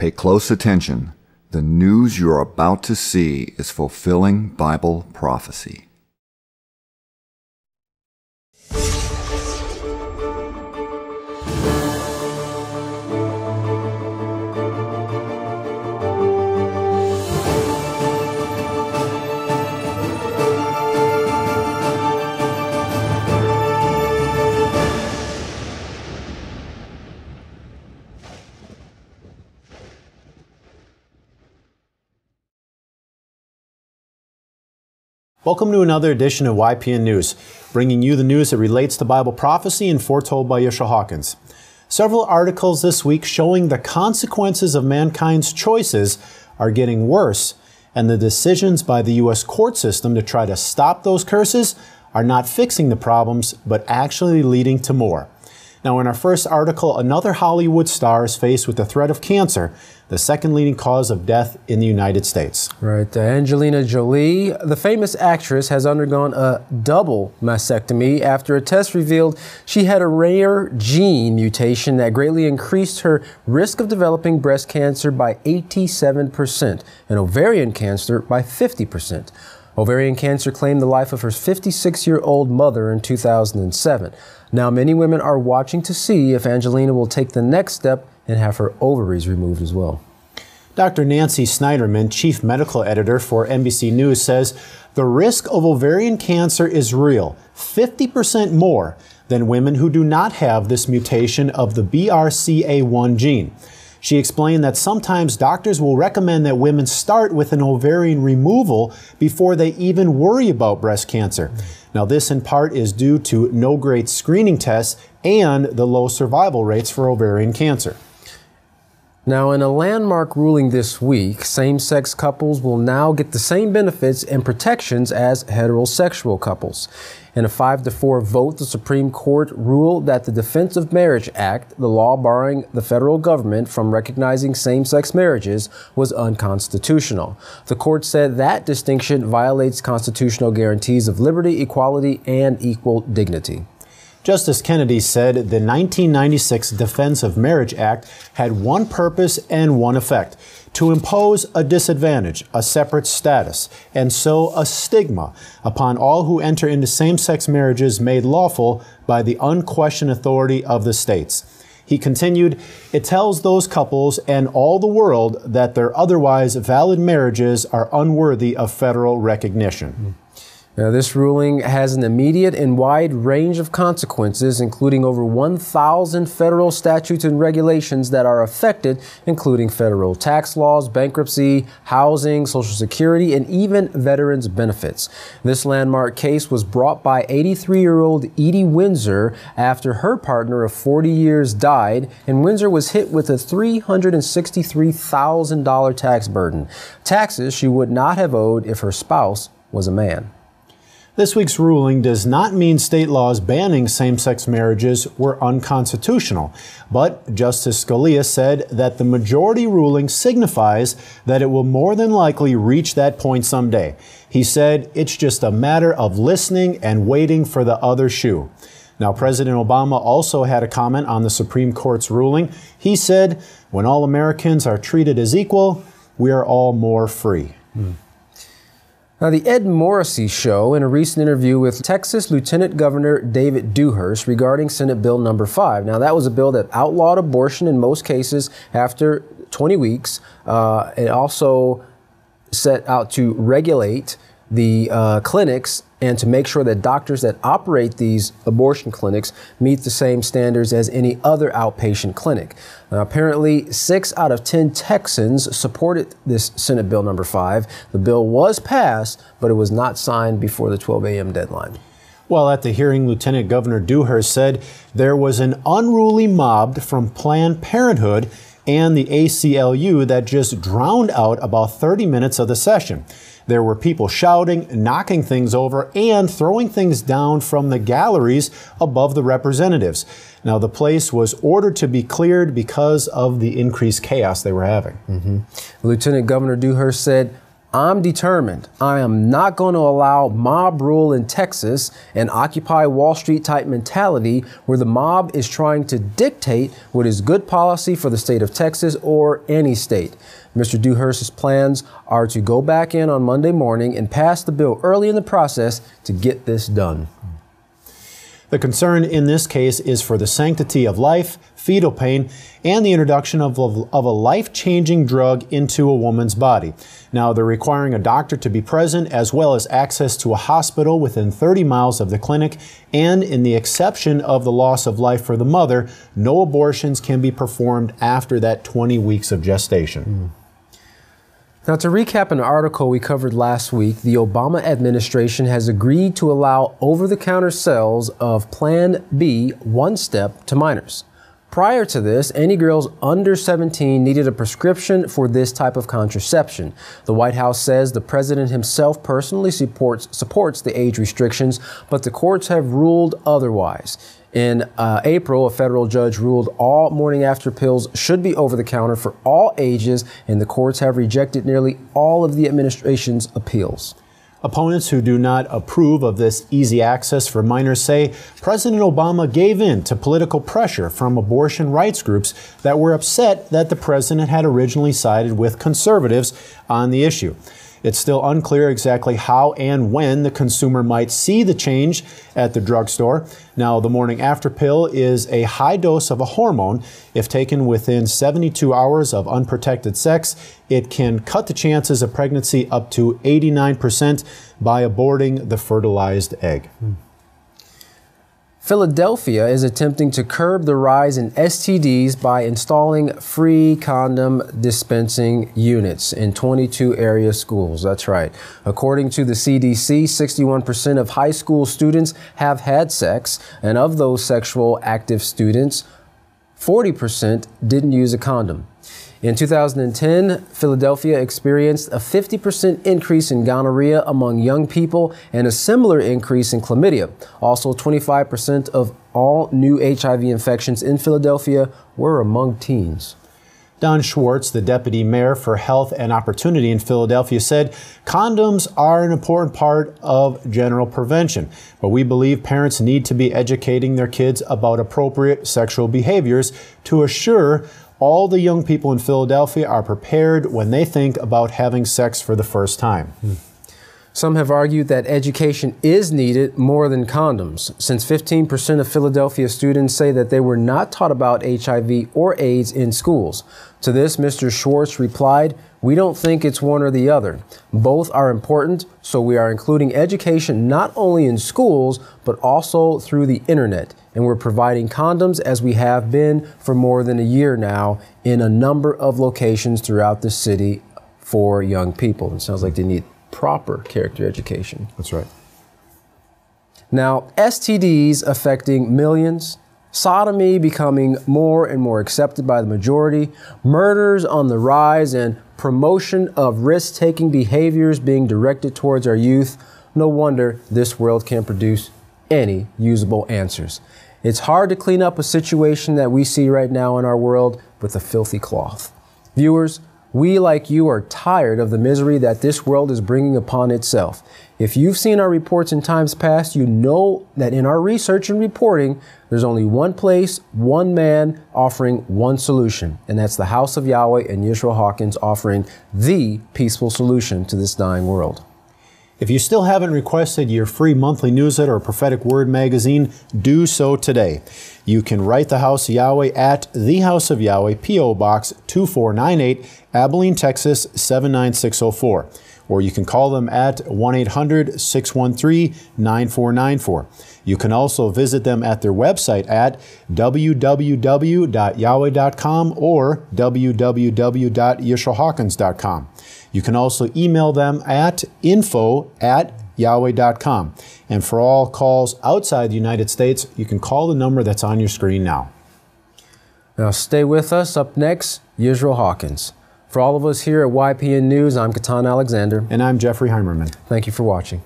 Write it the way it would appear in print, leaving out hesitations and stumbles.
Pay close attention. The news you're about to see is fulfilling Bible prophecy. Welcome to another edition of YPN News, bringing you the news that relates to Bible prophecy and foretold by Yeshua Hawkins. Several articles this week showing the consequences of mankind's choices are getting worse, and the decisions by the U.S. court system to try to stop those curses are not fixing the problems, but actually leading to more. Now, in our first article, another Hollywood star is faced with the threat of cancer, the second leading cause of death in the United States. Right. Angelina Jolie, the famous actress, has undergone a double mastectomy after a test revealed she had a rare gene mutation that greatly increased her risk of developing breast cancer by 87% and ovarian cancer by 50%. Ovarian cancer claimed the life of her 56-year-old mother in 2007. Now, many women are watching to see if Angelina will take the next step and have her ovaries removed as well. Dr. Nancy Snyderman, chief medical editor for NBC News, says the risk of ovarian cancer is real, 50% more than women who do not have this mutation of the BRCA1 gene. She explained that sometimes doctors will recommend that women start with an ovarian removal before they even worry about breast cancer. Now, this in part is due to no great screening tests and the low survival rates for ovarian cancer. Now, in a landmark ruling this week, same-sex couples will now get the same benefits and protections as heterosexual couples. In a 5-4 vote, the Supreme Court ruled that the Defense of Marriage Act, the law barring the federal government from recognizing same-sex marriages, was unconstitutional. The court said that distinction violates constitutional guarantees of liberty, equality, and equal dignity. Justice Kennedy said the 1996 Defense of Marriage Act had one purpose and one effect: to impose a disadvantage, a separate status, and so a stigma upon all who enter into same-sex marriages made lawful by the unquestioned authority of the states. He continued, "It tells those couples and all the world that their otherwise valid marriages are unworthy of federal recognition." Now, this ruling has an immediate and wide range of consequences, including over 1,000 federal statutes and regulations that are affected, including federal tax laws, bankruptcy, housing, Social Security, and even veterans' benefits. This landmark case was brought by 83-year-old Edie Windsor after her partner of 40 years died, and Windsor was hit with a $363,000 tax burden, taxes she would not have owed if her spouse was a man. This week's ruling does not mean state laws banning same-sex marriages were unconstitutional, but Justice Scalia said that the majority ruling signifies that it will more than likely reach that point someday. He said it's just a matter of listening and waiting for the other shoe. Now, President Obama also had a comment on the Supreme Court's ruling. He said, "When all Americans are treated as equal, we are all more free." Now, the Ed Morrissey Show, in a recent interview with Texas Lieutenant Governor David Dewhurst regarding Senate Bill number 5. Now, that was a bill that outlawed abortion in most cases after 20 weeks. It also set out to regulate the clinics and to make sure that doctors that operate these abortion clinics meet the same standards as any other outpatient clinic. Apparently, 6 out of 10 Texans supported this Senate Bill number 5. The bill was passed, but it was not signed before the 12 a.m. deadline. Well, at the hearing, Lieutenant Governor Dewhurst said there was an unruly mob from Planned Parenthood and the ACLU that just drowned out about 30 minutes of the session. There were people shouting, knocking things over, and throwing things down from the galleries above the representatives. Now, the place was ordered to be cleared because of the increased chaos they were having. Lieutenant Governor Dewhurst said I'm determined. I am not going to allow mob rule in Texas and Occupy Wall Street type mentality where the mob is trying to dictate what is good policy for the state of Texas or any state. Mr. Dewhurst's plans are to go back in on Monday morning and pass the bill early in the process to get this done. The concern in this case is for the sanctity of life, fetal pain, and the introduction of a life-changing drug into a woman's body. Now, they're requiring a doctor to be present as well as access to a hospital within 30 miles of the clinic, and in the exception of the loss of life for the mother, no abortions can be performed after that 20 weeks of gestation. Now, to recap an article we covered last week, the Obama administration has agreed to allow over-the-counter sales of Plan B one-step to minors. Prior to this, any girls under 17 needed a prescription for this type of contraception. The White House says the president himself personally supports the age restrictions, but the courts have ruled otherwise. In April, a federal judge ruled all morning-after pills should be over-the-counter for all ages, and the courts have rejected nearly all of the administration's appeals. Opponents who do not approve of this easy access for minors say President Obama gave in to political pressure from abortion rights groups that were upset that the president had originally sided with conservatives on the issue. It's still unclear exactly how and when the consumer might see the change at the drugstore. Now, the morning after pill is a high dose of a hormone. If taken within 72 hours of unprotected sex, it can cut the chances of pregnancy up to 89% by aborting the fertilized egg. Philadelphia is attempting to curb the rise in STDs by installing free condom dispensing units in 22 area schools. That's right. According to the CDC, 61% of high school students have had sex, and of those sexual active students, 40% didn't use a condom. In 2010, Philadelphia experienced a 50% increase in gonorrhea among young people and a similar increase in chlamydia. Also, 25% of all new HIV infections in Philadelphia were among teens. Don Schwartz, the deputy mayor for Health and Opportunity in Philadelphia, said condoms are an important part of general prevention, but we believe parents need to be educating their kids about appropriate sexual behaviors to assure all the young people in Philadelphia are prepared when they think about having sex for the first time. Some have argued that education is needed more than condoms, since 15% of Philadelphia students say that they were not taught about HIV or AIDS in schools. To this, Mr. Schwartz replied, "We don't think it's one or the other. Both are important, so we are including education not only in schools, but also through the internet. And we're providing condoms, as we have been for more than a year now, in a number of locations throughout the city for young people." It sounds like they need proper character education. That's right. Now, STDs affecting millions, sodomy becoming more and more accepted by the majority, murders on the rise, and promotion of risk-taking behaviors being directed towards our youth. No wonder this world can't produce any usable answers. It's hard to clean up a situation that we see right now in our world with a filthy cloth. Viewers, we, like you, are tired of the misery that this world is bringing upon itself. If you've seen our reports in times past, you know that in our research and reporting, there's only one place, one man offering one solution, and that's the House of Yahweh and Yisrael Hawkins offering the peaceful solution to this dying world. If you still haven't requested your free monthly newsletter or prophetic word magazine, do so today. You can write the House of Yahweh at the House of Yahweh, P.O. Box 2498, Abilene, Texas 79604. Or you can call them at 1-800-613-9494. You can also visit them at their website at www.yahweh.com or www.yisraelhawkins.com. You can also email them at info@yahweh.com. And for all calls outside the United States, you can call the number that's on your screen now. Now stay with us. Up next, Yisrael Hawkins. For all of us here at YPN News, I'm Katan Alexander. And I'm Jeffrey Heimerman. Thank you for watching.